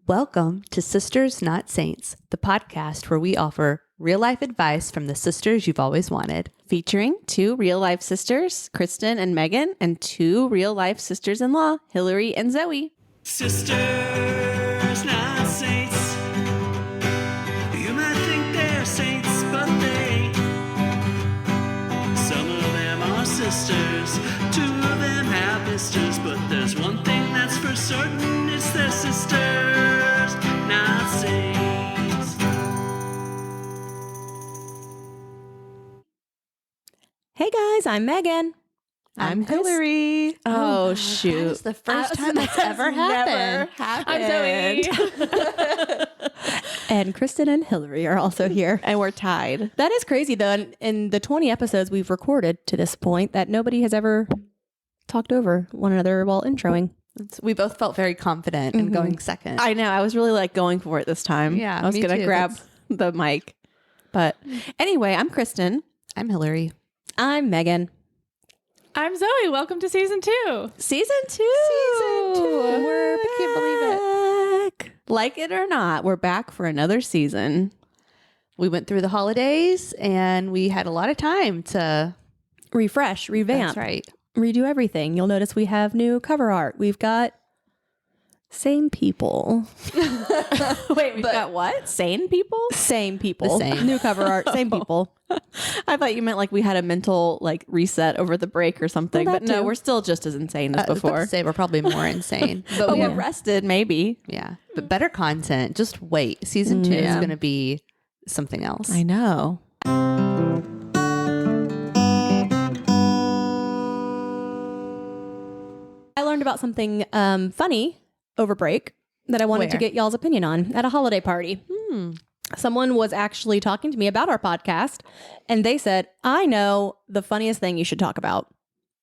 Welcome to Sisters Not Saints, the podcast where we offer real-life advice from the sisters you've always wanted. Featuring two real-life sisters, Kristen and Megan, and two real-life sisters-in-law, Hillary and Zoe. Sisters not saints. You might think they're saints, but some of them are sisters. Two of them have misters, but there's one thing that's for certain, it's their sisters not saints. Hey guys, I'm Megan. I'm Hillary. Oh, shoot. That is the first time that's ever happened. I'm Zoe. And Kristen and Hillary are also here. And we're tied. That is crazy, though. In the 20 episodes we've recorded to this point, that nobody has ever talked over one another while introing. We both felt very confident in going second. I know. I was really going for it this time. Yeah, I was me going to too. grab the mic. But anyway, I'm Kristen. I'm Hillary. I'm Megan. I'm Zoe. Welcome to season 2. Season 2. We're I can't believe it. Like it or not, we're back for another season. We went through the holidays and we had a lot of time to Refresh, revamp, That's right. redo everything. You'll notice we have new cover art. We've got same people. Wait, we've got what? Sane people? Same people. The same. New cover art, same people. I thought you meant like we had a mental reset over the break or something. Well, but that no, too. we're still just as insane as I was about before. to say we're probably more insane. But we yeah. have rested, maybe. Yeah. But better content. Just wait. Season 2 is Yeah. going to be something else. I know. I learned about something funny over break that I wanted to Where? get y'all's opinion on at a holiday party. Someone was actually talking to me about our podcast, and they said, I know the funniest thing you should talk about.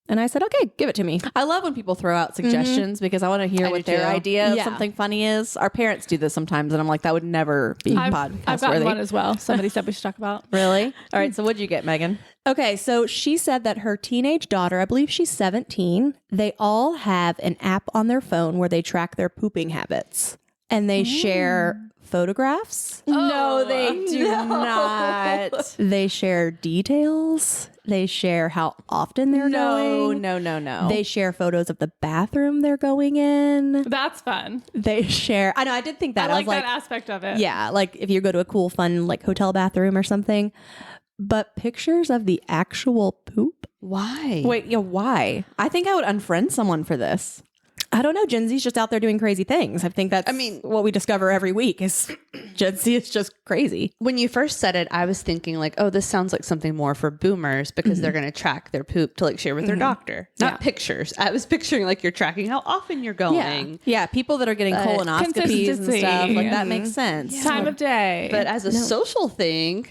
And I said, okay, give it to me. I love when people throw out suggestions because I want to hear I what do their too. idea of Yeah. something funny is. Our parents do this sometimes, and I'm like, that would never be I've podcast gotten worthy. one as well. Somebody said we should talk about. Really? All right. So what'd you get, Megan? Okay, so she said that her teenage daughter, I believe she's 17, they all have an app on their phone where they track their pooping habits. And they share photographs. No, they do not. They share details. They share how often they're going. No. They share photos of the bathroom they're going in. That's fun. They share. I know. I did think that. I I like was that aspect of it. yeah, like if you go to a cool, fun hotel bathroom or something. But pictures of the actual poop. Why? Wait, yeah, why? I think I would unfriend someone for this. I don't know. Gen Z's just out there doing crazy things. I think that's what we discover every week is Gen Z is just crazy. When you first said it, I was thinking oh, this sounds like something more for boomers because they're going to track their poop to share with their doctor. Not pictures. I was picturing you're tracking how often you're going. Yeah, people that are getting colonoscopies and consistency. stuff. That makes sense. Time of day. But as a social thing,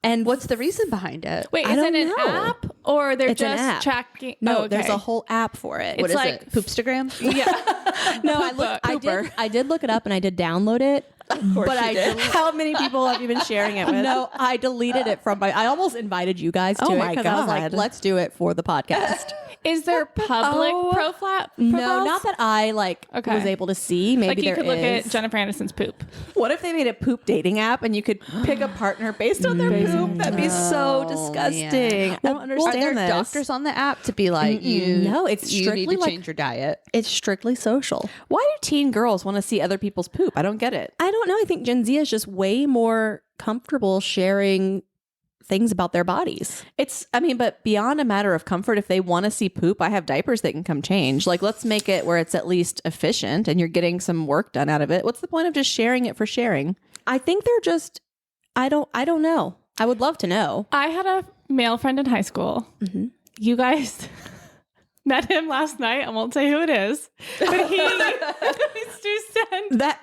And what's the reason behind it? Wait, I is it don't an know. app or they're It's an just app. tracking? no, Oh, okay. there's a whole app for it. What is like- it? Poopstagram? Yeah. No, I did look it up and I did download it. But I did. How many people have you been sharing it with? No, I deleted it from I almost invited you guys to Oh it my because I was like, God. let's do it for the podcast. Is there public profile? No, not that I Okay. was able to see. Maybe Like you there could look is. at Jennifer Aniston's poop. What if they made a poop dating app and you could pick a partner based on their poop? That'd be so disgusting. I don't Are understand there this. doctors on the app to be No, it's you need strictly to change your diet? It's strictly social. Why do teen girls want to see other people's poop? I don't get it. I don't know. I think Gen Z is just way more comfortable sharing things about their bodies. But beyond a matter of comfort, if they want to see poop, I have diapers they can come change. Let's make it where it's at least efficient and you're getting some work done out of it. What's the point of just sharing it for sharing? I think they're just, I don't know. I would love to know. I had a male friend in high school. You guys met him last night. I won't say who it is, but he used to send That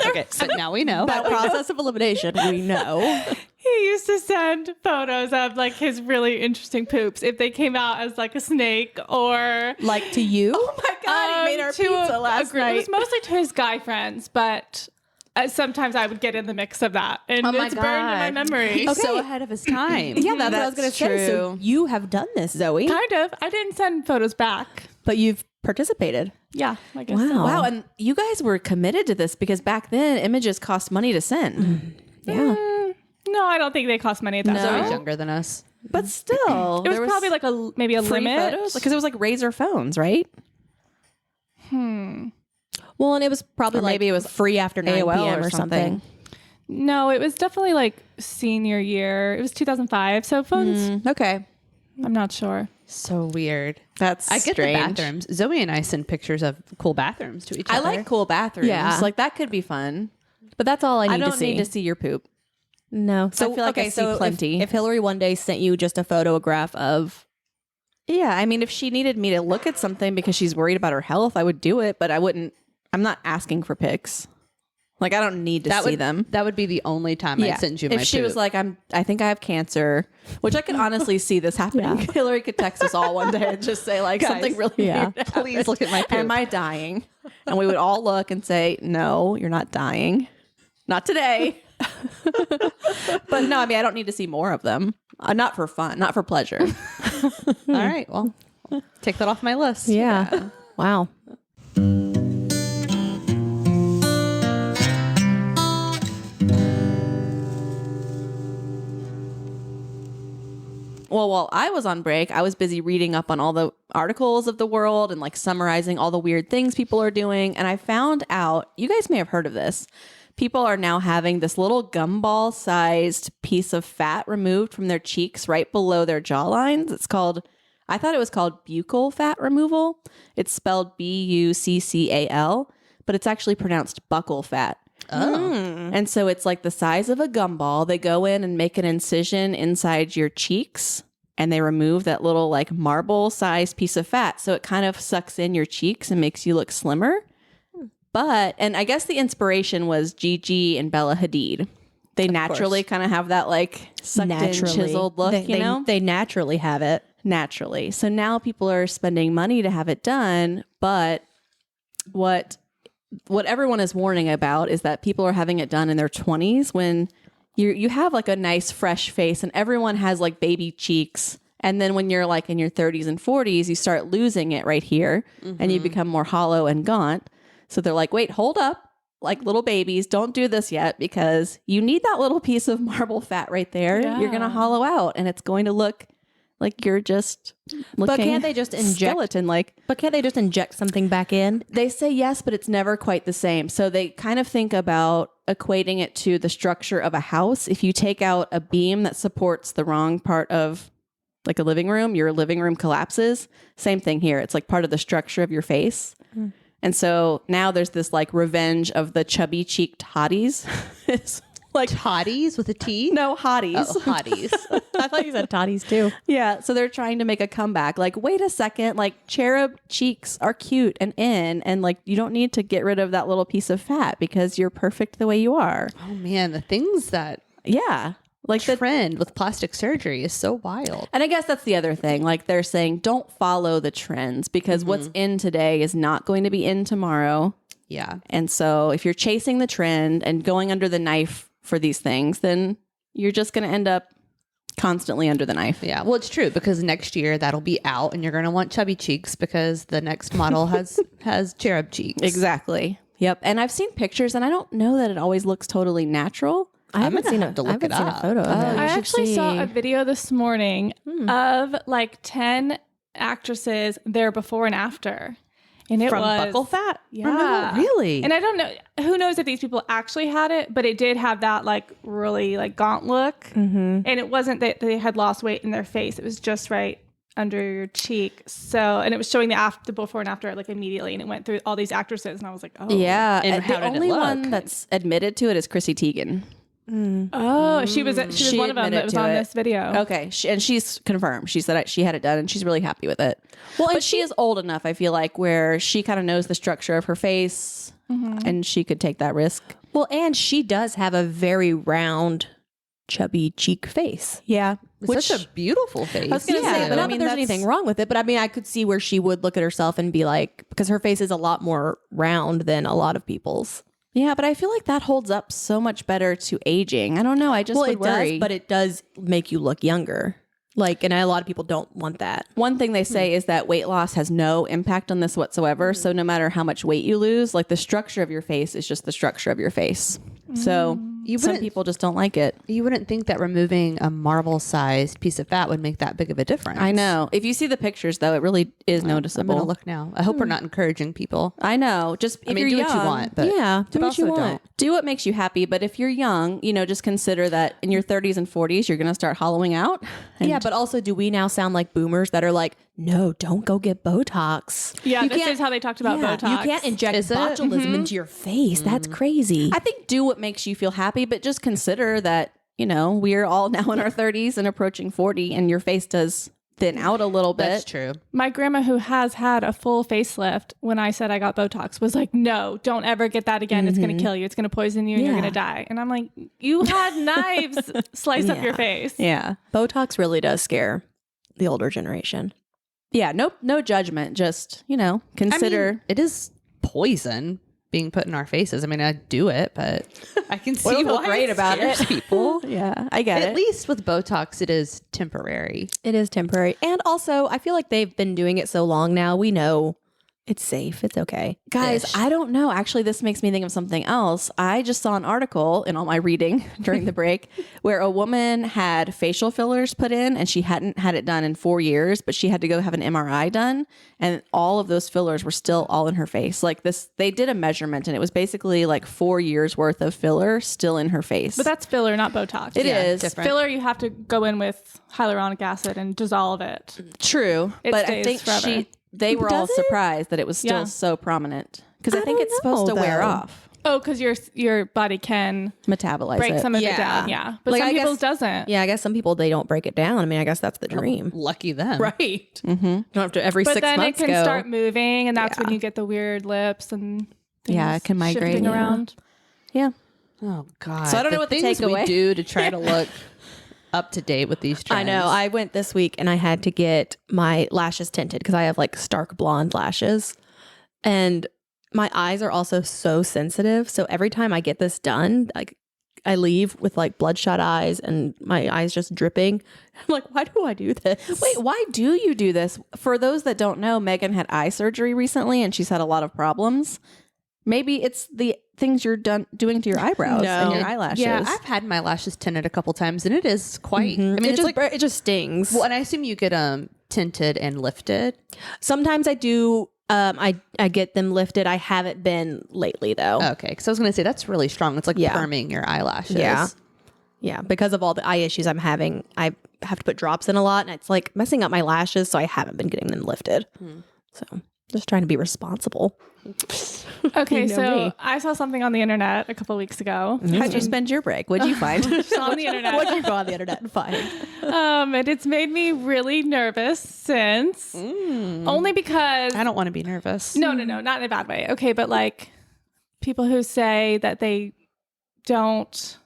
Okay, so now we know. that process of elimination, we know. He used to send photos of his really interesting poops if they came out as a snake or Like to you. Oh my God, he made our to pizza a last group. night. It was mostly to his guy friends, but sometimes I would get in the mix of that, and Oh my it's burned in my God. memory. He's so ahead of his time. Yeah, that's what I was going to say. So true. you have done this, Zoe. Kind of. I didn't send photos back. But you've participated. Yeah, I guess so. Wow. And you guys were committed to this because back then images cost money to send. Yeah. No, I don't think they cost money at that Zoe's time. younger than us. But still, It was probably like maybe a free limit. photos because it was like Razor phones, right? Well, and it was probably Or like maybe it was free after 9 AOL p.m. or something. No, it was definitely like senior year. It was 2005. So phones, Okay. I'm not sure. So weird. That's I get strange. the bathrooms. Zoe and I send pictures of cool bathrooms to each I other. like cool bathrooms. Yeah. Like that could be fun. But that's all I need I don't to see. need to see your poop. No. I feel like I see plenty. If Hillary one day sent you just a photograph of... Yeah. I mean, if she needed me to look at something because she's worried about her health, I would do it, but I'm not asking for pics. Like I don't need to see them. That would be the only time I'd send you my If she poop. was like, I think I have cancer, which I could honestly see this happening. Hillary could text us all one day and just say like something really weird. please look at my poop. Am I dying? And we would all look and say, no, you're not dying. Not today. But no, I mean, I don't need to see more of them. Not for fun, not for pleasure. All right, well, take that off my list. Yeah. Wow. Well, while I was on break, I was busy reading up on all the articles of the world and like summarizing all the weird things people are doing. And I found out, you guys may have heard of this. People are now having this little gumball sized piece of fat removed from their cheeks right below their jawlines. I thought it was called buccal fat removal. It's spelled Buccal, but it's actually pronounced buccal fat. And so it's like the size of a gumball. They go in and make an incision inside your cheeks and they remove that little like marble sized piece of fat. So it kind of sucks in your cheeks and makes you look slimmer. And I guess the inspiration was Gigi and Bella Hadid. They naturally kind of have that like sucked in chiseled look, They naturally have it. Naturally. So now people are spending money to have it done. But what everyone is warning about is that people are having it done in their 20s when you have like a nice fresh face and everyone has like baby cheeks. And then when you're like in your 30s and 40s, you start losing it right here and you become more hollow and gaunt. So they're like, wait, hold up. Like little babies, don't do this yet because you need that little piece of marble fat right there. Yeah. You're going to hollow out and it's going to look like you're just looking But can't they just inject skeleton like? But can't they just inject something back in? They say yes, but it's never quite the same. So they kind of think about equating it to the structure of a house. If you take out a beam that supports the wrong part of like a living room, your living room collapses. Same thing here. It's like part of the structure of your face. And so now there's this like revenge of the chubby cheeked hotties. It's like Toddies with a T? no hotties. Oh, hotties. I thought you said toddies too. Yeah, so they're trying to make a comeback. Like, wait a second, like cherub cheeks are cute and and like you don't need to get rid of that little piece of fat because you're perfect the way you are. Oh man, the things that Yeah. Like the trend with plastic surgery is so wild. and I guess that's the other thing. Like they're saying don't follow the trends because what's in today is not going to be in tomorrow. Yeah. And so if you're chasing the trend and going under the knife for these things, then you're just going to end up constantly under the knife. Yeah. Well, it's true because next year that'll be out and you're going to want chubby cheeks because the next model has cherub cheeks. Exactly. Yep. And I've seen pictures and I don't know that it always looks totally natural. I haven't gonna seen have to look I haven't it seen up. a photo of it. I You should actually saw see. a video this morning of like 10 actresses their before and after. And it From was buccal fat? Yeah. Really? And I don't know who knows if these people actually had it, but it did have that like really like gaunt look. And it wasn't that they had lost weight in their face. It was just right under your cheek. So, and it was showing the before and after like immediately. And it went through all these actresses and I was like, oh. Yeah. And how the did it only look? one that's admitted to it is Chrissy Teigen. Oh, she was She one of them admitted that was to on it. this video. Okay. And she's confirmed. She said she had it done and she's really happy with it. Well, but she is old enough, I feel like, where she kind of knows the structure of her face and she could take that risk. Well, and she does have a very round, chubby cheek face. Yeah. It's such a beautiful face. I was gonna say, But but not I mean, that there's that's- anything wrong with it. But I mean, I could see where she would look at herself and be like, because her face is a lot more round than a lot of people's. Yeah, but I feel like that holds up so much better to aging. I don't know. I just would it worry. does, but it does make you look younger. Like, and a lot of people don't want that. One thing they say is that weight loss has no impact on this whatsoever. So no matter how much weight you lose, like the structure of your face is just the structure of your face. So some people just don't like it. You wouldn't think that removing a marble-sized piece of fat would make that big of a difference. I know. If you see the pictures, though, it really is I'm noticeable. going to look now. I hope we're not encouraging people. I know. Just if you're do young, what you want, but Yeah, do but what you also want. do what makes you happy. But if you're young, just consider that in your 30s and 40s, you're going to start hollowing out. Yeah, but also, do we now sound like boomers that are like, no, don't go get Botox? Yeah, You this can't- is how they talked about Yeah, Botox. you can't inject Is it? botulism into your face. That's crazy. I think do what makes you feel happy, but just consider that, we're all now in our 30s and approaching 40 and your face does thin out a little bit. That's true. My grandma, who has had a full facelift, when I said I got Botox, was like, no, don't ever get that again. It's going to kill you. It's going to poison you and you're Yeah. going to die. And I'm like, you had knives slice up your face. Yeah. Botox really does scare the older generation. Yeah. No judgment. Just, consider. I mean, it is poison being put in our faces. I mean, I do it, but I can see feel why great about scares it. people. Yeah, I get At it. least with Botox, it is temporary. It is temporary. And also, I feel like they've been doing it so long now. We know it's safe. It's okay. Guys, Ish. I don't know. Actually, this makes me think of something else. I just saw an article in all my reading during the break where a woman had facial fillers put in and she hadn't had it done in 4 years, but she had to go have an MRI done. And all of those fillers were still all in her face. Like this, they did a measurement and it was basically like 4 years worth of filler still in her face. But that's filler, not Botox. It is different. Filler, you have to go in with hyaluronic acid and dissolve it. true. It But I stays think forever. they were all Does it? surprised that it was still Yeah. so prominent. Because I think don't it's supposed to know, wear though. off, Oh, because your body can metabolize break it. some of it Yeah. down. Yeah. But Like, some I guess- people's doesn't. Yeah, I guess some people, they don't break it down. I mean, I guess that's the dream. Lucky them. Right. Mm-hmm. You don't have to every But 6 then months it can go. start moving, and that's when Yeah. you get the weird lips and Yeah, things it can migrate, shifting yeah. around. Yeah. Oh God. So I don't know what the things takeaway- we do to try to look up to date with these trends. I know. I went this week and I had to get my lashes tinted because I have like stark blonde lashes. And my eyes are also so sensitive. So every time I get this done, like I leave with like bloodshot eyes and my eyes just dripping. I'm like, why do I do this? Wait, why do you do this? For those that don't know, Megan had eye surgery recently and she's had a lot of problems. Maybe it's the things you're doing to your eyebrows and your eyelashes. Yeah, I've had my lashes tinted a couple times, and it is quite. I mean, it's like. it just stings. Well, and I assume you get tinted and lifted. Sometimes I do. I get them lifted. I haven't been lately though. Okay, because I was going to say that's really strong. It's like perming your eyelashes. Yeah. Yeah, because of all the eye issues I'm having, I have to put drops in a lot, and it's like messing up my lashes. So I haven't been getting them lifted. So just trying to be responsible. Okay, You know so me. I saw something on the internet a couple weeks ago. How'd you spend your break? What'd you find? On the internet. What do you go on the internet and find? And it's made me really nervous since only because I don't want to be nervous. no, not in a bad way. Okay, but like people who say that they don't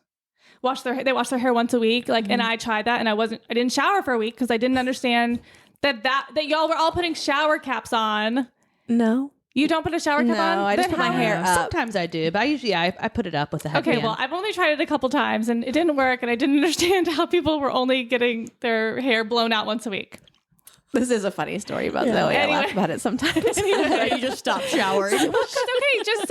wash their hair once a week, like, and I tried that and I didn't shower for a week because I didn't understand that y'all were all putting shower caps on. No. You don't put a shower cap on? I just Then put my how- hair up. Sometimes I do, but I usually I put it up with a headband. Okay, well, I've only tried it a couple times and it didn't work, and I didn't understand how people were only getting their hair blown out once a week. This is a funny story about Zoe. I laugh about it sometimes. You just stop showering. Well, 'cause, okay, just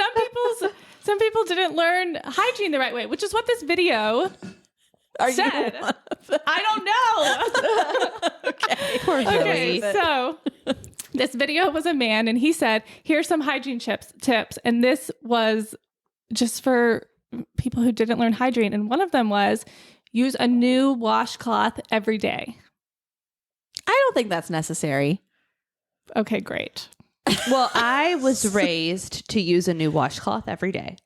some people didn't learn hygiene the right way, which is what this video said. I don't know. Poor Zoe. Okay, so this video was a man, and he said, "Here's some hygiene tips," and this was just for people who didn't learn hygiene. And one of them was use a new washcloth every day. I don't think that's necessary. Okay, great. Well, I was raised to use a new washcloth every day.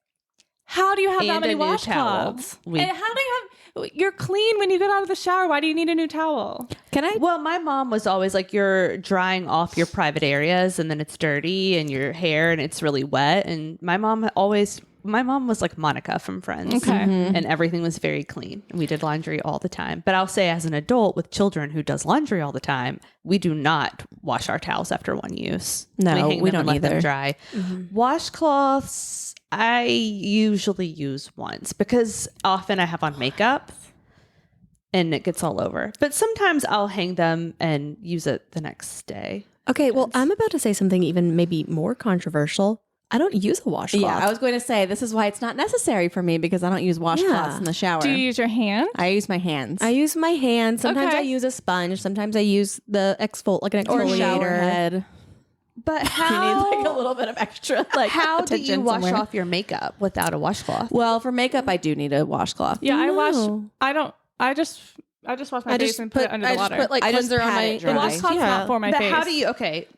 How do you have that And many a new towel. washcloths? We- And how do you have? You're clean when you get out of the shower. Why do you need a new towel? Can I? Well, my mom was always like, you're drying off your private areas and then it's dirty and your hair and it's really wet. And my mom was like Monica from Friends. Okay. And everything was very clean. And we did laundry all the time. But I'll say as an adult with children who does laundry all the time, we do not wash our towels after one use. No, hang we them and don't let them either. dry. Washcloths, I usually use once because often I have on makeup. and it gets all over. But sometimes I'll hang them and use it the next day. Okay, well, I'm about to say something even maybe more controversial. I don't use a washcloth. Yeah, I was going to say this is why it's not necessary for me because I don't use washcloths in the shower. Do you use your hand? I use my hands. I use my hand. Sometimes Okay. I use a sponge. Sometimes I use the an or shower exfoliator. head. But You how need like a little bit of extra like how do you attention wash somewhere. off your makeup without a washcloth? Well, for makeup, I do need a washcloth. Yeah, I wash. No. I don't. I just wash my face and put it under the water. put like I just cleanser on pat my it dry. the washcloth's not for my But face. how do you? Okay,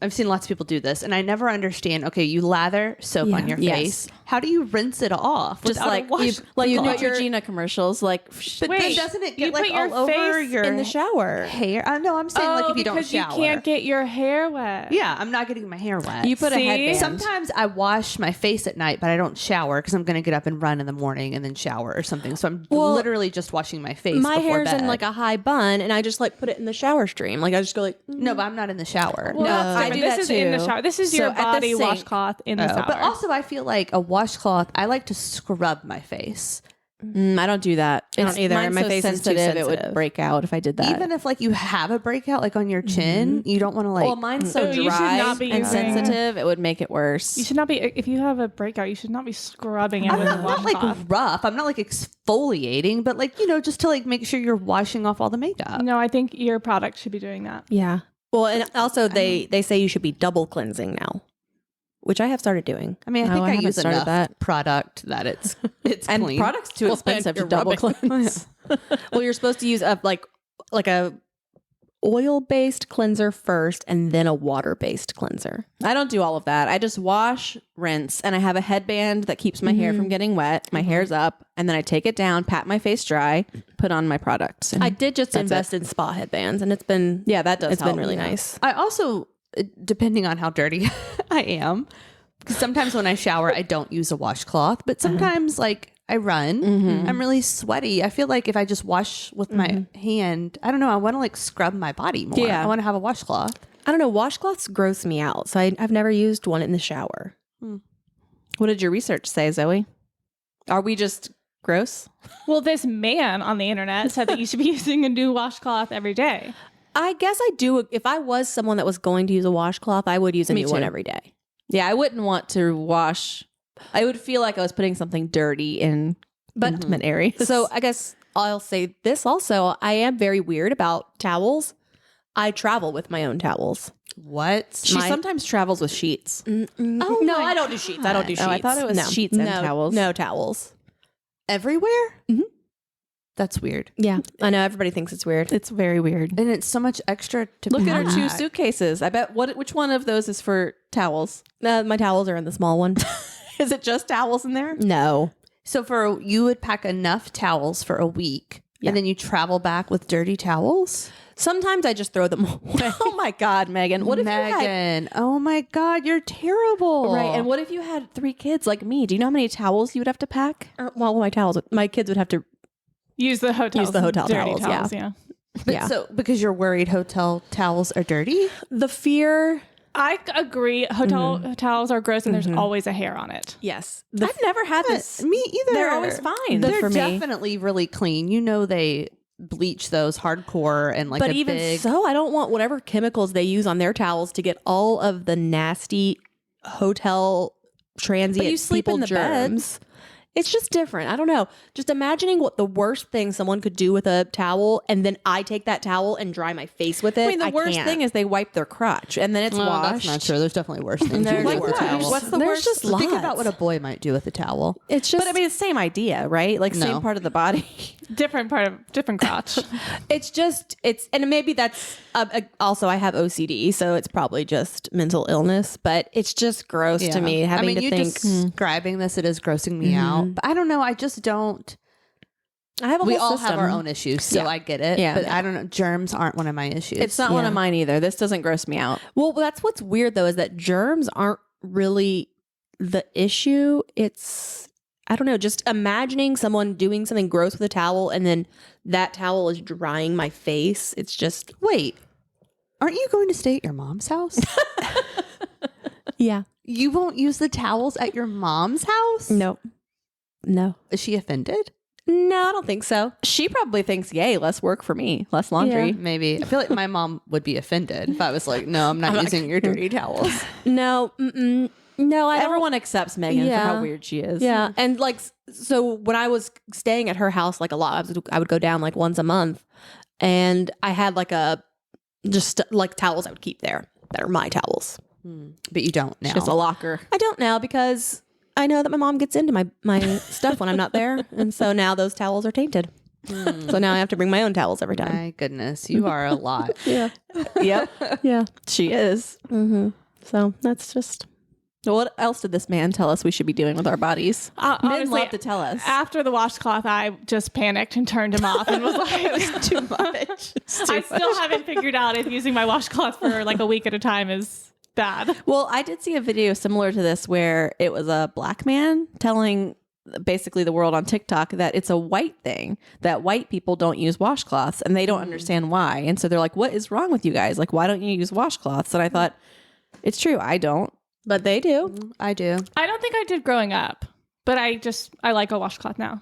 I've seen lots of people do this, and I never understand. Okay, you lather soap on your Yes. face. How do you rinse it off? Just without a like you, washcloth? like you put know your- Neutrogena commercials, like But Wait, then doesn't it you get like put your all over face your in the shower. hair? No, I'm saying like if you don't because shower. you can't get your hair wet. Yeah, I'm not getting my hair wet. you put See? a headband. Sometimes I wash my face at night, but I don't shower because I'm going to get up and run in the morning and then shower or something. So I'm Well, literally just washing my face. My before hair's bed. in like a high bun, and I just like put it in the shower stream. Like I just go like, No, but I'm not in the shower. Well, that's I different. do This that is in the too. shower. This is So your at the body sink. washcloth in the shower. But also, I feel like a washcloth. I like to scrub my face, I don't do that. I don't either. Mine's My so face is too sensitive, it would sensitive. break out if I did that. even if like you have a breakout like on your chin. You don't want to like. well, mine's so Oh, you should dry not be and using- sensitive, it would make it worse. you should not be. If you have a breakout, you should not be scrubbing it I'm with a not washcloth. like rough. I'm not like exfoliating, but like just to like make sure you're washing off all the makeup. No, I think your product should be doing that. yeah. Well, and also they say you should be double cleansing now, which I have started doing. I mean, I Oh, think I I haven't use started enough that. product that it's and clean. products too Well, expensive to you're double rubbing. cleanse. Well, you're supposed to use a oil-based cleanser first, and then a water-based cleanser. I don't do all of that. I just wash, rinse, and I have a headband that keeps my hair from getting wet. My hair's up, and then I take it down, pat my face dry, put on my products. And I did just invest in spa headbands, and it's been that does it's help. been really nice. I also, depending on how dirty I am, because sometimes when I shower, I don't use a washcloth, but sometimes like I run, I'm really sweaty. I feel like if I just wash with my hand, I don't know, I want to like scrub my body more. Yeah. I want to have a washcloth. I don't know. Washcloths gross me out, so I've never used one in the shower. What did your research say, Zoe? Are we just gross? Well, this man on the internet said that you should be using a new washcloth every day. I guess I do. If I was someone that was going to use a washcloth, I would use a Me new one too. every day. Yeah, I wouldn't want to wash. I would feel like I was putting something dirty in intimate areas. So I guess I'll say this also. I am very weird about towels. I travel with my own towels. What? she sometimes travels with sheets. No, I don't do sheets. I don't do sheets. Oh, I thought it was sheets and towels. No towels. Everywhere? That's weird. Yeah, I know everybody thinks it's weird. It's very weird. And it's so much extra to Look at her two pack. suitcases. I bet which one of those is for towels? My towels are in the small one. Is it just towels in there? No. So you would pack enough towels for a week, and then you travel back with dirty towels? Sometimes I just throw them away. Oh my God, Megan. What if you had Megan, oh my God, you're terrible. right? And what if you had 3 kids like me? Do you know how many towels you would have to pack? Well, my kids would have to. Use the hotel. Use the hotel dirty towels, yeah. But Yeah. so because you're worried hotel towels are dirty? The fear. I agree. Hotel towels are gross, and there's always a hair on it. Yes. I've never had this. Me either. They're always fine They're for me. definitely really clean. They bleach those hardcore and like But a even big. so, I don't want whatever chemicals they use on their towels to get all of the nasty hotel transient But you sleep people in the bed. germs. It's just different. I don't know. Just imagining what the worst thing someone could do with a towel, and then I take that towel and dry my face with it. I mean, the worst can't. thing is they wipe their crotch and then it's washed. That's not true. There's definitely worse things. There's to do with worse. a towel. What's the There's worst? just Think lots. about what a boy might do with a towel. It's just. But I mean, it's the same idea, right? Like No. same part of the body. Different crotch. and maybe that's also I have OCD, so it's probably just mental illness. But it's just gross to me having to you think. describing this, it is grossing me out. But I don't know. I just don't. I have a We whole all system. have our own issues, so I get it. Yeah. But I don't know. Germs aren't one of my issues. It's not one of mine either. This doesn't gross me out. Well, that's what's weird though is that germs aren't really the issue. It's I don't know, just imagining someone doing something gross with a towel and then that towel is drying my face. It's just Wait, aren't you going to stay at your mom's house? yeah. You won't use the towels at your mom's house? No. Is she offended? No, I don't think so. She probably thinks, yay, less work for me, less laundry. Maybe. I feel like my mom would be offended if I was like, no, I'm not using your dirty towels. No, no, I don't. Everyone accepts Megan for how weird she is. Yeah. And like, so when I was staying at her house, like a lot, I would go down like once a month, and I had like just like towels I would keep there that are my towels. But you don't now. Just a locker. I don't now because I know that my mom gets into my stuff when I'm not there. And so now those towels are tainted. So now I have to bring my own towels every time. My goodness, you are a lot. Yeah. Yep. Yeah. She is. So that's just. What else did this man tell us we should be doing with our bodies? Men Honestly, love to tell us. After the washcloth, I just panicked and turned him off and was like, It's too much. I still haven't figured out if using my washcloth for like a week at a time is bad. Well, I did see a video similar to this where it was a black man telling basically the world on TikTok that it's a white thing, that white people don't use washcloths and they don't understand why. And so they're like, what is wrong with you guys? Like, why don't you use washcloths? And I thought, it's true. I don't. But they do. I do. I don't think I did growing up, but I like a washcloth now.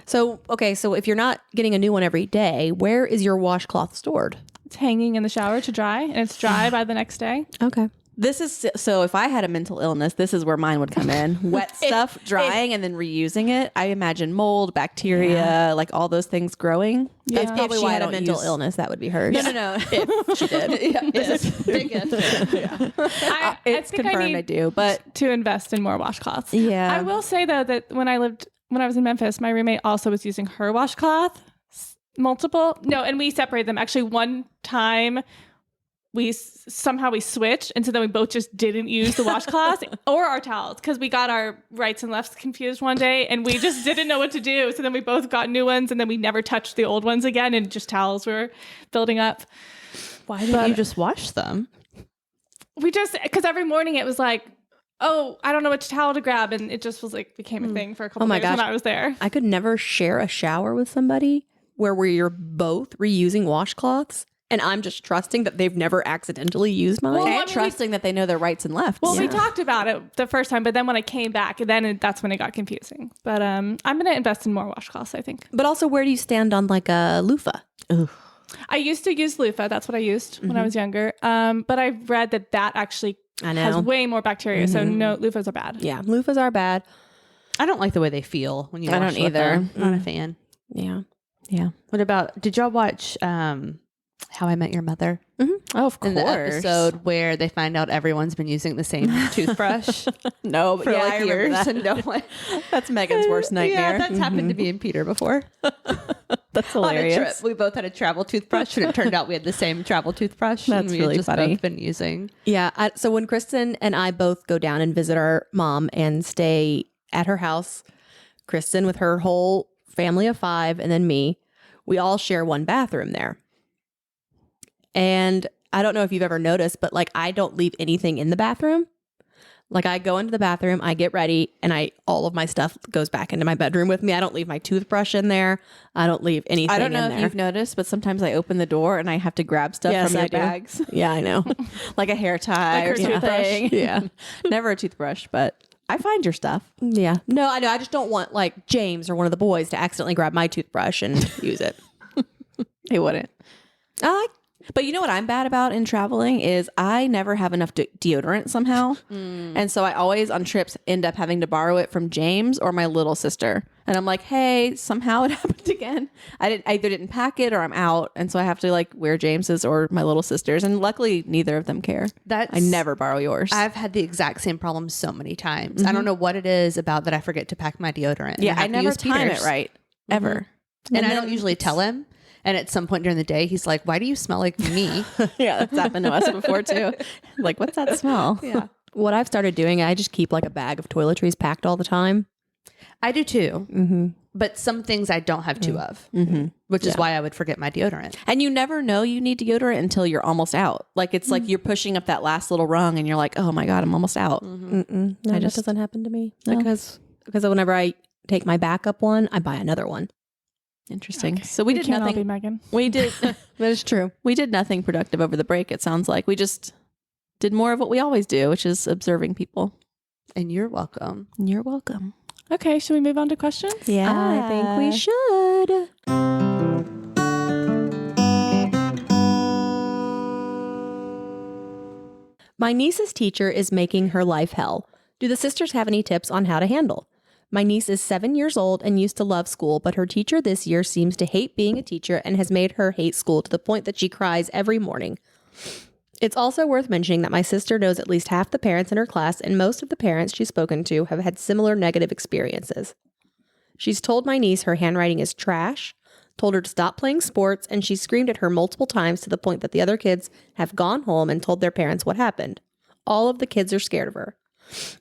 So, okay. So if you're not getting a new one every day, where is your washcloth stored? It's hanging in the shower to dry, and it's dry by the next day. Okay. This is so if I had a mental illness, this is where mine would come in. Wet stuff, drying, and then reusing it. I imagine mold, bacteria, like all those things growing. Yeah. That's probably If she why I had a don't mental use... illness, that would be hers. No. If she did. This is big if. I It's think confirmed I do, but to invest in more washcloths. yeah. I will say though that when I was in Memphis, my roommate also was using her washcloth, and we separated them. Actually, one time we switched, and so then we both just didn't use the washcloths or our towels because we got our rights and lefts confused one day, and we just didn't know what to do. So then we both got new ones, and then we never touched the old ones again, and just towels were building up. Why didn't you just wash them? Because every morning it was like, oh, I don't know which towel to grab, and it just was like became a thing for a couple my days when gosh. I was there. I could never share a shower with somebody where you're both reusing washcloths, and I'm just trusting that they've never accidentally used mine. Well, And trusting that they know their rights and lefts. Well, we talked about it the first time, but then when I came back, that's when it got confusing. But I'm going to invest in more washcloths, I think. But also, where do you stand on like a loofah? I used to use loofah. That's what I used when I was younger. But I've read that actually has way more bacteria. So no, loofahs are bad. Yeah, loofahs are bad. I don't like the way they feel when you I wash don't with either. them. Not a fan. Yeah. Yeah. What about, did y'all watch How I Met Your Mother? Oh, of course. In the episode where they find out everyone's been using the same toothbrush No, but for yeah, I like remember years that. and no one. That's Megan's worst nightmare. Yeah, that's happened to me and Peter before. That's On a trip, hilarious. we both had a travel toothbrush, and it turned out we had the same travel toothbrush. That's and we really had just funny. both been using. Yeah. So when Kristen and I both go down and visit our mom and stay at her house, Kristen with her whole family of 5 and then me, we all share one bathroom there. And I don't know if you've ever noticed, but like I don't leave anything in the bathroom. Like I go into the bathroom, I get ready, and all of my stuff goes back into my bedroom with me. I don't leave my toothbrush in there. I don't leave anything I don't know in if there. you've noticed, but sometimes I open the door and I have to grab stuff Yes, from your I do. bags. Yeah, I know. Like a hair tie Like her or toothbrush. something. Yeah. Never a toothbrush, but I find your stuff. Yeah. No, I know. I just don't want like James or one of the boys to accidentally grab my toothbrush and use it. They wouldn't. But you know what I'm bad about in traveling is I never have enough deodorant somehow. And so I always on trips end up having to borrow it from James or my little sister. And I'm like, hey, somehow it happened again. I either didn't pack it or I'm out. And so I have to like wear James's or my little sister's. And luckily neither of them care. I never borrow yours. I've had the exact same problem so many times. I don't know what it is about that I forget to pack my deodorant. and yeah, have I to never use time Peter's. it right. Ever. And I don't usually tell him. And at some point during the day, he's like, why do you smell like me? Yeah, that's happened to us before too. Like, what's that smell? Yeah. What I've started doing, I just keep like a bag of toiletries packed all the time. I do too. But some things I don't have two of, which is why I would forget my deodorant. And you never know you need deodorant until you're almost out. Like it's like you're pushing up that last little rung and you're like, oh my God, I'm almost out. No, that doesn't happen to me because whenever I take my backup one, I buy another one. Interesting. Okay. So we did can't all be nothing. Megan. We did. That is true. We did nothing productive over the break. It sounds like we just did more of what we always do, which is observing people. And you're welcome. And you're welcome. Okay, should we move on to questions? Yeah. I think we should. My niece's teacher is making her life hell. Do the sisters have any tips on how to handle? My niece is 7 years old and used to love school, but her teacher this year seems to hate being a teacher and has made her hate school to the point that she cries every morning. It's also worth mentioning that my sister knows at least half the parents in her class, and most of the parents she's spoken to have had similar negative experiences. She's told my niece her handwriting is trash, told her to stop playing sports, and she screamed at her multiple times to the point that the other kids have gone home and told their parents what happened. All of the kids are scared of her.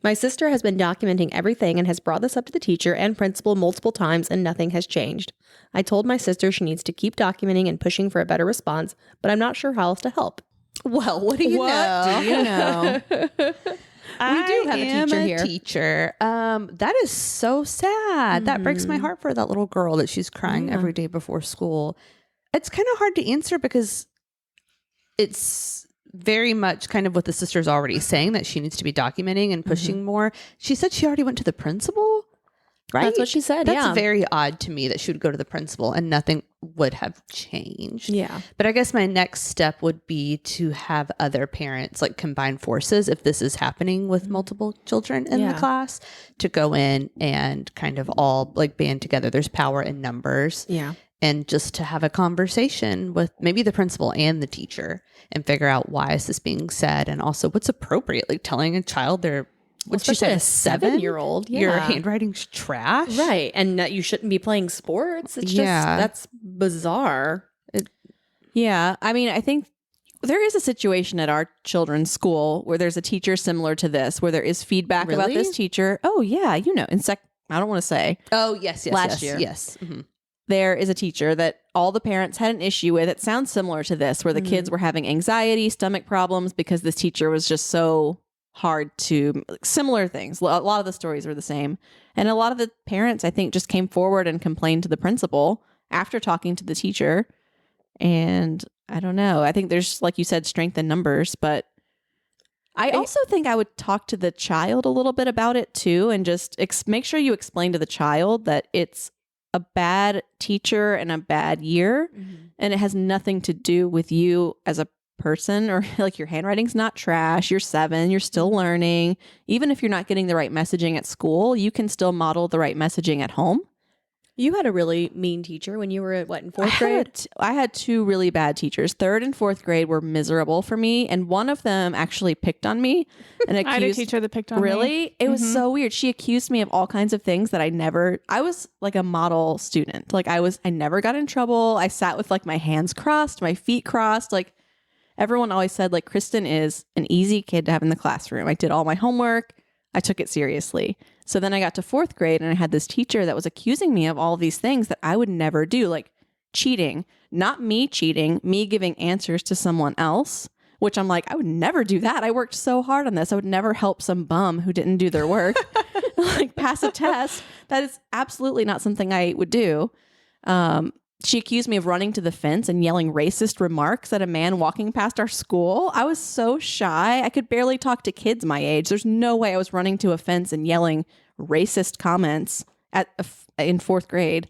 My sister has been documenting everything and has brought this up to the teacher and principal multiple times, and nothing has changed. I told my sister she needs to keep documenting and pushing for a better response, but I'm not sure how else to help. Well, what do you know? Do you know? We do have a teacher here. Teacher. That is so sad. That breaks my heart for that little girl that she's crying every day before school. It's kind of hard to answer because it's very much kind of what the sister's already saying, that she needs to be documenting and pushing more. She said she already went to the principal, right? That's what she said. That's very odd to me that she would go to the principal and nothing would have changed. Yeah. But I guess my next step would be to have other parents like combine forces if this is happening with multiple children in the class, to go in and kind of all like band together. There's power in numbers. Yeah. And just to have a conversation with maybe the principal and the teacher and figure out why is this being said, and also what's appropriate, like telling a child they're, what she said, Especially a 7-year-old. your handwriting's trash. Right. And that you shouldn't be playing sports. It's just, that's bizarre. Yeah. I mean, I think there is a situation at our children's school where there's a teacher similar to this, where there is feedback about Really? this teacher. Oh, yeah. You know, I don't want to say. Oh, yes, Last year. Yes. Mm-hmm. There is a teacher that all the parents had an issue with. It sounds similar to this, where the kids were having anxiety, stomach problems because this teacher was just so hard to, similar things. A lot of the stories were the same. And a lot of the parents, I think, just came forward and complained to the principal after talking to the teacher. And I don't know. I think there's, like you said, strength in numbers, but I also think I would talk to the child a little bit about it too, and just make sure you explain to the child that it's a bad teacher and a bad year, and it has nothing to do with you as a person, or like your handwriting's not trash. You're 7, you're still learning. Even if you're not getting the right messaging at school, you can still model the right messaging at home. You had a really mean teacher when you were at, in 4th grade? I had 2 really bad teachers. 3rd and 4th grade were miserable for me, and one of them actually picked on me and accused. I had a teacher that picked on me. Really? It was so weird. She accused me of all kinds of things that I was like a model student. Like I never got in trouble. I sat with like my hands crossed, my feet crossed. Like everyone always said, like, Kristen is an easy kid to have in the classroom. I did all my homework. I took it seriously. So then I got to 4th grade and I had this teacher that was accusing me of all these things that I would never do, like cheating, not me cheating, me giving answers to someone else, which I'm like, I would never do that. I worked so hard on this. I would never help some bum who didn't do their work, like pass a test. That is absolutely not something I would do. She accused me of running to the fence and yelling racist remarks at a man walking past our school. I was so shy. I could barely talk to kids my age. There's no way I was running to a fence and yelling racist comments in 4th grade.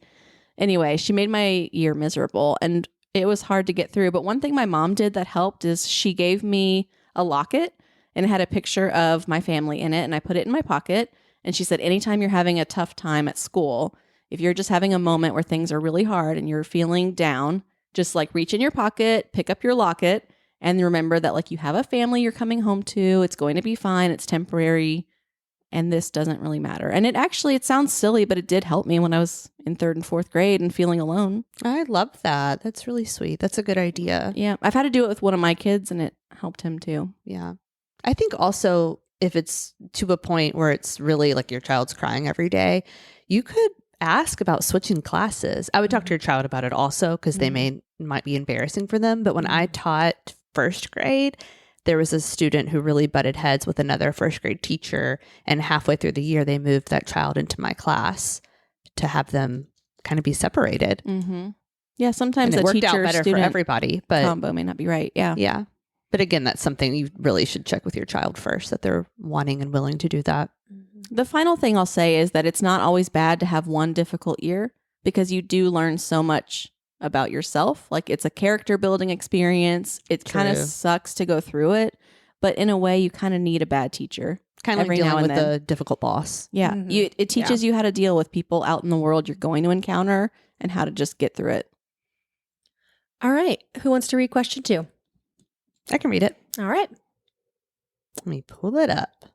Anyway, she made my year miserable and it was hard to get through. But one thing my mom did that helped is she gave me a locket and it had a picture of my family in it, and I put it in my pocket. And she said, anytime you're having a tough time at school, if you're just having a moment where things are really hard and you're feeling down, just like reach in your pocket, pick up your locket, and remember that like you have a family you're coming home to. It's going to be fine. It's temporary. And this doesn't really matter. And it sounds silly, but it did help me when I was in 3rd and 4th grade and feeling alone. I love that. That's really sweet. That's a good idea. Yeah. I've had to do it with one of my kids and it helped him too. Yeah. I think also if it's to a point where it's really like your child's crying every day, you could ask about switching classes. I would talk to your child about it also, because they might be embarrassing for them. But when I taught 1st grade, there was a student who really butted heads with another 1st grade teacher, and halfway through the year they moved that child into my class to have them kind of be separated. Yeah, sometimes and it a worked out better for teacher-student everybody, but combo may not be right. Yeah. But again, that's something you really should check with your child first, that they're wanting and willing to do that. The final thing I'll say is that it's not always bad to have one difficult year because you do learn so much about yourself. Like it's a character building experience. It kind of sucks to go through it, but in a way you kind of need a bad teacher. Kind of like every now dealing and with then. a difficult boss. Yeah. It teaches you how to deal with people out in the world you're going to encounter and how to just get through it. All right. Who wants to read question 2? I can read it. All right. Let me pull it up.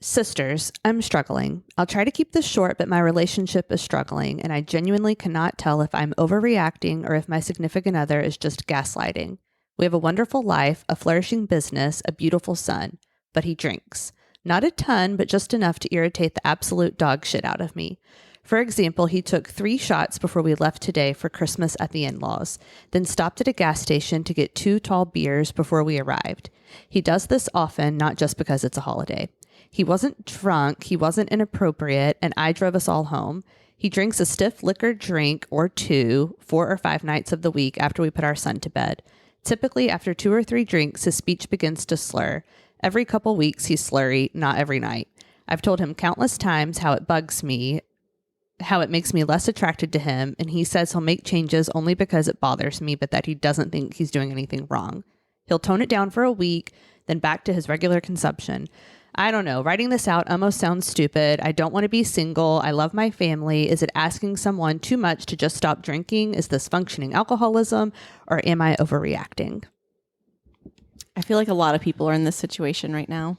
Sisters, I'm struggling. I'll try to keep this short, but my relationship is struggling, and I genuinely cannot tell if I'm overreacting or if my significant other is just gaslighting. We have a wonderful life, a flourishing business, a beautiful son, but he drinks. Not a ton, but just enough to irritate the absolute dog shit out of me. For example, he took 3 shots before we left today for Christmas at the in-laws, then stopped at a gas station to get 2 tall beers before we arrived. He does this often, not just because it's a holiday. He wasn't drunk, he wasn't inappropriate, and I drove us all home. He drinks a stiff liquor drink or 2, 4 or 5 nights of the week after we put our son to bed. Typically, after 2 or 3 drinks, his speech begins to slur. Every couple weeks, he's slurry, not every night. I've told him countless times how it bugs me, how it makes me less attracted to him, and he says he'll make changes only because it bothers me, but that he doesn't think he's doing anything wrong. He'll tone it down for a week, then back to his regular consumption. I don't know. Writing this out almost sounds stupid. I don't want to be single. I love my family. Is it asking someone too much to just stop drinking? Is this functioning alcoholism, or am I overreacting? I feel like a lot of people are in this situation right now.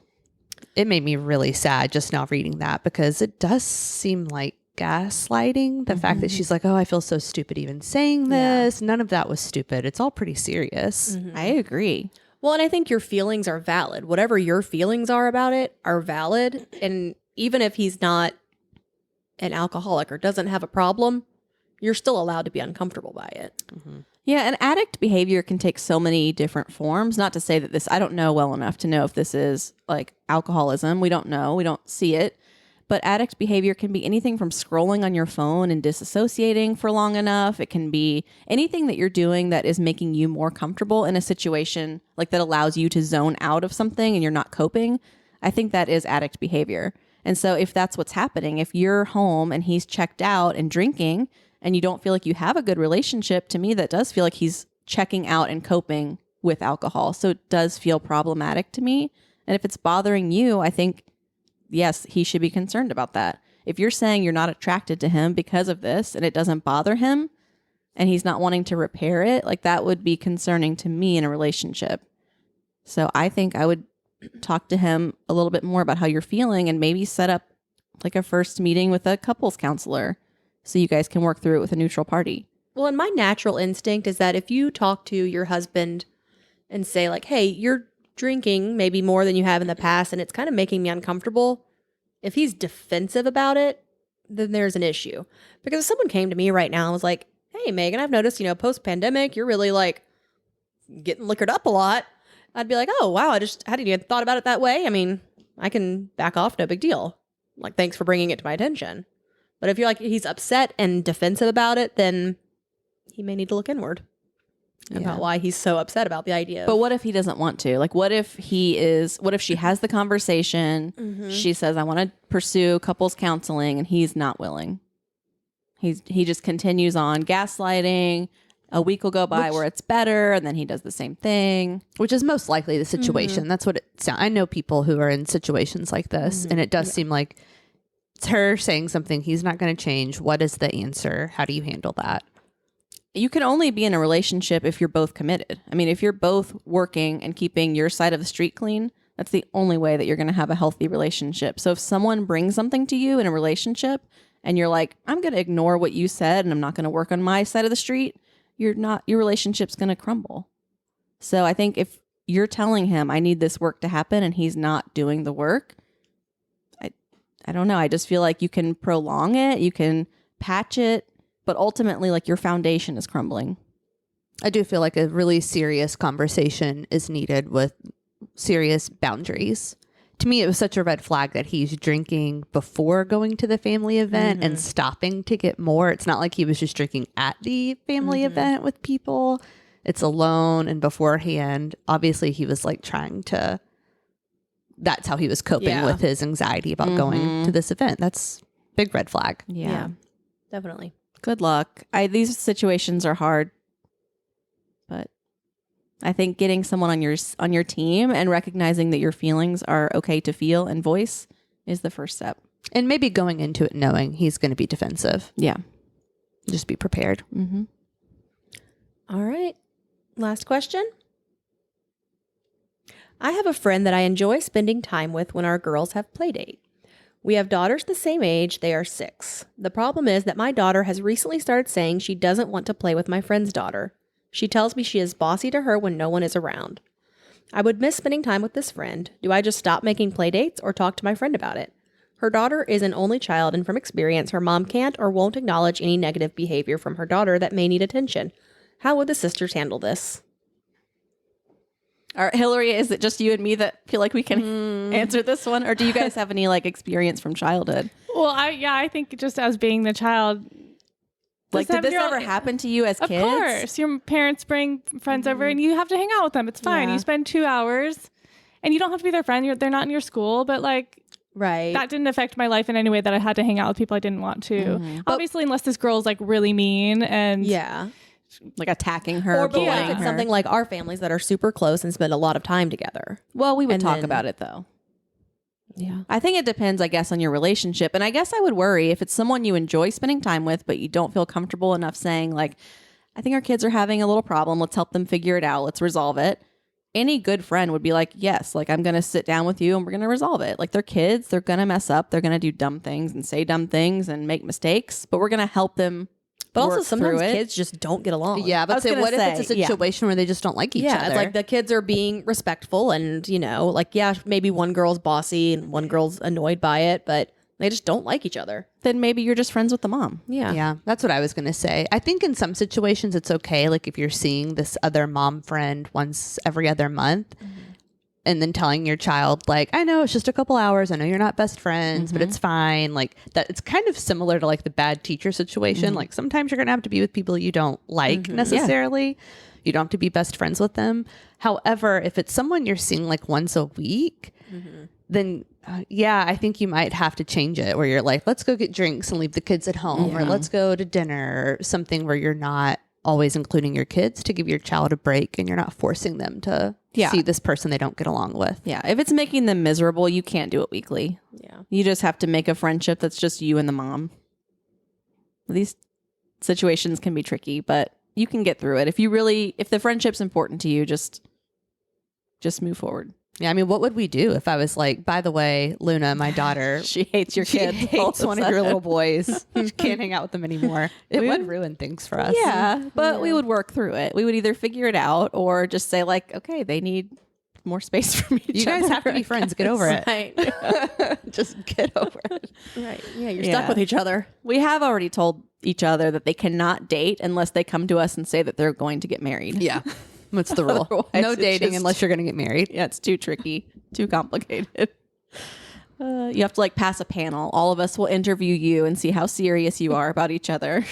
It made me really sad just now reading that because it does seem like gaslighting. The fact that she's like, oh, I feel so stupid even saying this. None of that was stupid. It's all pretty serious. I agree. Well, and I think your feelings are valid. Whatever your feelings are about it are valid. And even if he's not an alcoholic or doesn't have a problem, you're still allowed to be uncomfortable by it. Yeah, and addict behavior can take so many different forms. Not to say that this, I don't know well enough to know if this is like alcoholism. We don't know. We don't see it. But addict behavior can be anything from scrolling on your phone and disassociating for long enough. It can be anything that you're doing that is making you more comfortable in a situation, like that allows you to zone out of something and you're not coping. I think that is addict behavior. And so if that's what's happening, if you're home and he's checked out and drinking and you don't feel like you have a good relationship, to me, that does feel like he's checking out and coping with alcohol. So it does feel problematic to me. And if it's bothering you, I think yes, he should be concerned about that. If you're saying you're not attracted to him because of this and it doesn't bother him and he's not wanting to repair it, like that would be concerning to me in a relationship. So I think I would talk to him a little bit more about how you're feeling and maybe set up like a first meeting with a couples counselor so you guys can work through it with a neutral party. Well, and my natural instinct is that if you talk to your husband and say like, hey, you're drinking maybe more than you have in the past and it's kind of making me uncomfortable, if he's defensive about it, then there's an issue. Because if someone came to me right now and was like, hey Megan, I've noticed, post-pandemic you're really like getting liquored up a lot, I'd be like, oh wow, I hadn't even thought about it that way. I mean, I can back off, no big deal. Like, thanks for bringing it to my attention. But if you're like he's upset and defensive about it, then he may need to look inward about why he's so upset about the idea. But what if he doesn't want to? Like, what if she has the conversation, she says, I want to pursue couples counseling, and he's not willing. He just continues on gaslighting. A week will go by where it's better, and then he does the same thing. Which is most likely the situation. That's what it sounds. I know people who are in situations like this, and it does seem like it's her saying something he's not going to change. What is the answer? How do you handle that? You can only be in a relationship if you're both committed. I mean, if you're both working and keeping your side of the street clean, that's the only way that you're going to have a healthy relationship. So if someone brings something to you in a relationship and you're like, I'm going to ignore what you said and I'm not going to work on my side of the street, your relationship's going to crumble. So I think if you're telling him, I need this work to happen, and he's not doing the work, I don't know. I just feel like you can prolong it, you can patch it, but ultimately, like, your foundation is crumbling. I do feel like a really serious conversation is needed with serious boundaries. To me, it was such a red flag that he's drinking before going to the family event and stopping to get more. It's not like he was just drinking at the family event with people. It's alone and beforehand. Obviously, he was like trying to that's how he was coping Yeah. with his anxiety about going to this event. That's big red flag. Yeah. Definitely. Good luck. These situations are hard, but I think getting someone on your team and recognizing that your feelings are okay to feel and voice is the first step. And maybe going into it knowing he's going to be defensive. Yeah. Just be prepared. Mm-hmm. All right. Last question. I have a friend that I enjoy spending time with when our girls have play date. We have daughters the same age. They are 6. The problem is that my daughter has recently started saying she doesn't want to play with my friend's daughter. She tells me she is bossy to her when no one is around. I would miss spending time with this friend. Do I just stop making play dates or talk to my friend about it? Her daughter is an only child, and from experience, her mom can't or won't acknowledge any negative behavior from her daughter that may need attention. How would the sisters handle this? All right, Hillary, is it just you and me that feel like we can answer this one? Or do you guys have any like experience from childhood? Well, I think just as being the child, Like, did this 7-year-old ever happen to you as Of kids? course, your parents bring friends over and you have to hang out with them. It's fine. Yeah. You spend 2 hours and you don't have to be their friend. They're not in your school, but like Right. that didn't affect my life in any way that I had to hang out with people I didn't want to. Obviously, unless this girl's like really mean and Yeah. Like attacking her, Or but what bullying if it's her? something like our families that are super close and spend a lot of time together? Well, we would and talk then- about it though. Yeah. I think it depends, I guess, on your relationship. And I guess I would worry if it's someone you enjoy spending time with, but you don't feel comfortable enough saying, like, I think our kids are having a little problem. Let's help them figure it out. Let's resolve it. Any good friend would be like, yes, like I'm going to sit down with you and we're going to resolve it. Like they're kids. They're going to mess up. They're going to do dumb things and say dumb things and make mistakes, but we're going to help them. But also work sometimes through it. kids just don't get along. Yeah, I but was say, gonna what if it's a say, yeah. situation where they just don't like each Yeah, other? it's like the kids are being respectful and, like, yeah, maybe one girl's bossy and one girl's annoyed by it, but they just don't like each other. Then maybe you're just friends with the mom. Yeah. Yeah, that's what I was going to say. I think in some situations it's okay. Like if you're seeing this other mom friend once every other month and then telling your child, like, I know it's just a couple hours. I know you're not best friends, but it's fine. Like that, it's kind of similar to like the bad teacher situation. Like sometimes you're going to have to be with people you don't like necessarily. You don't have to be best friends with them. However, if it's someone you're seeing like once a week, then I think you might have to change it where you're like, let's go get drinks and leave the kids at home or let's go to dinner or something where you're not always including your kids to give your child a break and you're not forcing them to see this person they don't get along with. Yeah. If it's making them miserable, you can't do it weekly. Yeah. You just have to make a friendship that's just you and the mom. These situations can be tricky, but you can get through it. If the friendship's important to you, just move forward. Yeah, I mean, what would we do if I was like, by the way, Luna, my daughter, She hates your she kids. hates one of your little boys. She can't hang out with them anymore. It would ruin things for us. Yeah, but we would work through it. We would either figure it out or just say like, okay, they need more space from each other. You guys have to be friends. Get over it. Right. Just get over it. Right. Yeah, you're Yeah. stuck with each other. We have already told each other that they cannot date unless they come to us and say that they're going to get married. Yeah. What's the rule? Otherwise, No it's dating just- unless you're going to get married. Yeah, it's too tricky, too complicated. You have to like pass a panel. All of us will interview you and see how serious you are about each other.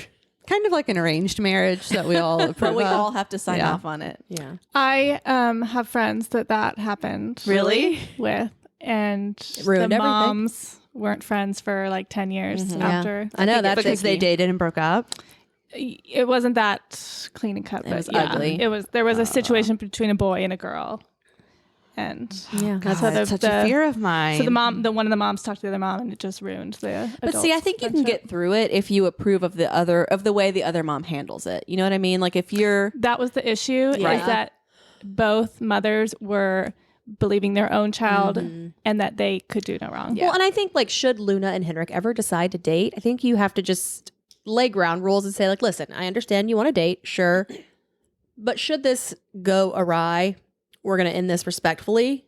Kind of like an arranged marriage that we all approve But we of. all have to sign Yeah. off on it. Yeah. I have friends that happened Really? with, and ruined the everything. moms weren't friends for like 10 years after. I know that's because they dated and broke up. It wasn't that clean and cut, but was ugly. There was a situation between a boy and a girl, and Yeah. God, So that's such a fear of mine. so one of the moms talked to the other mom, and it just ruined the. But see, I think you can get through it if you approve of the way the other mom handles it. You know what I mean? Like if you're That was the issue. Right. Is that both mothers were believing their own child and that they could do no wrong. Well, and I think like should Luna and Henrik ever decide to date, I think you have to just lay ground rules and say like, listen, I understand you want to date, sure, but should this go awry, we're going to end this respectfully.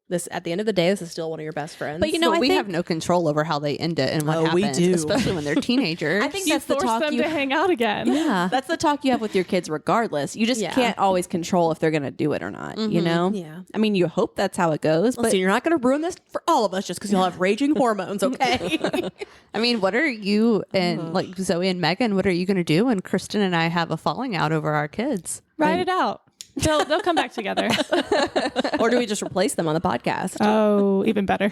This at the end of the day, this is still one of your best friends. But you know, But I we think have no control over how they end it and what Oh, we happens, do. especially when they're teenagers. I think You that's the force talk them you to hang out again. yeah. That's the talk you have with your kids regardless. You just Yeah. can't always control if they're going to do it or not, you know? Yeah. I mean, you hope that's how it goes, but Listen, you're not going to ruin this for all of us just because you'll have raging hormones, okay? I mean, what are you and like Zoe and Megan, what are you going to do when Kristen and I have a falling out over our kids? Ride it out. They'll come back together. Or do we just replace them on the podcast? Oh, even better.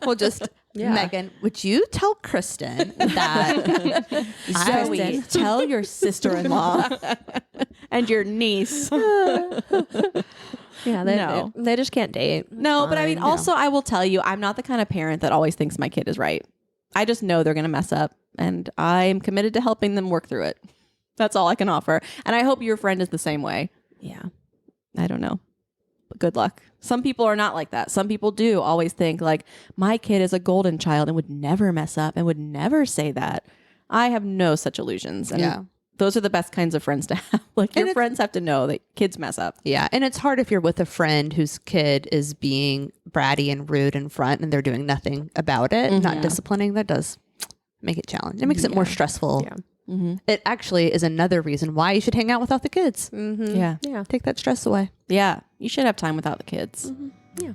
We'll just, Megan, would you tell Kristen that Zoe, tell your sister-in-law and your niece. Yeah, they just can't date. No, but I mean, also, I will tell you, I'm not the kind of parent that always thinks my kid is right. I just know they're going to mess up, and I'm committed to helping them work through it. That's all I can offer. And I hope your friend is the same way. Yeah. I don't know. But good luck. Some people are not like that. Some people do always think like, my kid is a golden child and would never mess up and would never say that. I have no such illusions. And those are the best kinds of friends to have. Like, your friends have to know that kids mess up. Yeah. And it's hard if you're with a friend whose kid is being bratty and rude in front and they're doing nothing about it, not disciplining. That does make it challenging. It makes it more stressful. Yeah. It actually is another reason why you should hang out without the kids. Yeah. Take that stress away. Yeah. You should have time without the kids. Yeah.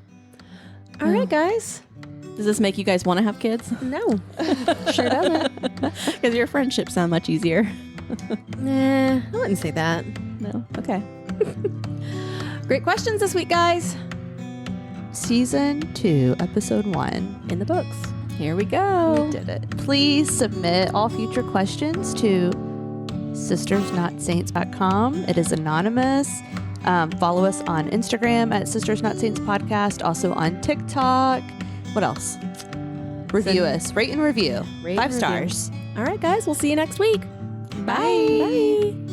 All right, guys. Does this make you guys want to have kids? No. Sure doesn't. Because your friendships sound much easier. Nah, I wouldn't say that. No. Okay. Great questions this week, guys. Season 2, episode 1 In the books. Here we go. We did it. Please submit all future questions to sistersnotsaints.com. It is anonymous. Follow us on Instagram at Sisters Not Saints Podcast. Also on TikTok. What else? Review us. Rate and review. 5 stars. All right, guys. We'll see you next week. Bye. Bye.